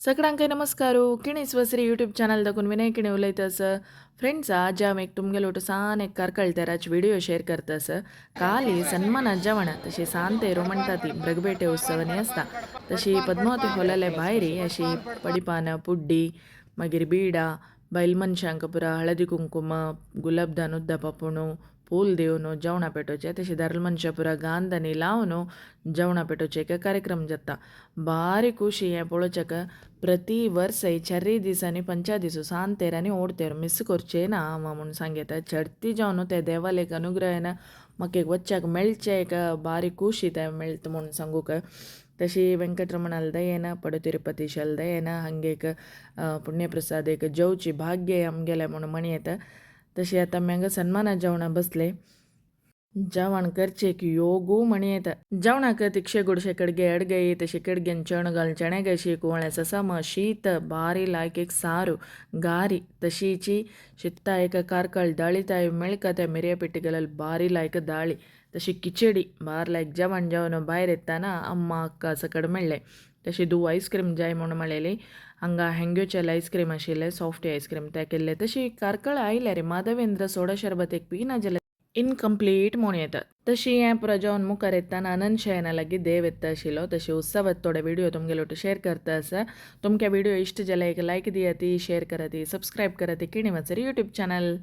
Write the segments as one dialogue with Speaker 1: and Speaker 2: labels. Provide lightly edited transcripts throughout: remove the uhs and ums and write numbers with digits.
Speaker 1: सगळ्यांक नमस्कारू किणीस वसरी YouTube channel दाखवून Vinay किणे उलयतस friends आज आमी तुमगेलो सान एक कारकळतेराची व्हिडिओ शेअर करतस काली सन्मानात जेवणा तशी सांते म्हणटा ती ब्रगबेटे उत्सवानी असता तशी पद्मावती हॉलाले भायरी अशी पडिपान पुड्डी मागीर बीडा बैल मनशांक पुरा हळदी कुंकुम गुलाबदान उद्दा पापुणू पूल देवन जेवणा पेटोवचे तशी दारल मनशा पुरा गांदनी लावन जेवणा पेटोवचे एक कार्यक्रम जाता भारी खुशी हें पळोवच्याक प्रति वर्स चर्री दिसांनी पंचा दिसू सांतेरांनी ओडतेर मिस करचे ना म्हणून सांगता चढती जावन ते देवाल एक अनुग्रहान म्हाका एक वच्चाक मेळचे एक भारी खुशी ते मेळटा म्हणून सांगूक तशी वेंकटरमणाल दयेन पडो तिरुपतीशाल दयेन हांगे एक पुण्यप्रसाद एक जेवची भाग्य आमगेले म्हणून म्हणयेता तशी आतां आमी सन्मानात जेवणा बसले जेवण करचेक योगू म्हणयेता जेवणाक तिक्षे गुडशे कडगे अडगई तशी कडग्यान चण घाल चणे गशी कुवळे ससम शीत बारी लायक एक सारू गारी तशीची शित्ता एक कारकळ दाळीताय मेळकते मिरये पिट्टी बारी लायक दाळी तशी किचडी बार लायक जेवण जेवण भायर येताना अम्मा अक्का सकड मेळ्ळे तशी दू आईस्क्रीम जाय म्हणून म्हळेली हांगा हँग्योचेल आईस्क्रीम आशिल्ले सॉफ्टी आईस्क्रीम ते केल्ले तशी कारकळ आयले रे माधवेंद्र सोडा शरबत एक पीना जाल्यार इनकम्प्लीट म्हणून येतात तशी हें पुरो जेवण मुखार येताना आनंद शयना लागीं देव येता आशिल्लो तशी उत्सवात थोडे व्हिडिओ तुमगे लोट शेअर करता आसा तुमकां व्हिडिओ इश्ट जाल्यार एक लायक दियाती शेअर कराती सबस्क्राईब कराती किणी वचर यूट्यूब चॅनल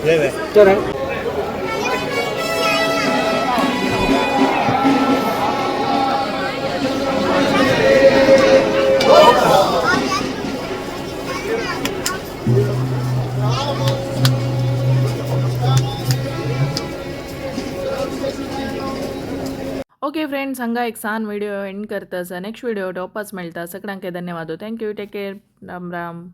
Speaker 1: ओके फ्रेंड्स हांगा एक सान व्हिडिओ एंड करता नेक्स्ट व्हिडिओ टॉपाच मेळटा सगळ्यांक धन्यवाद thank you take care Ram Ram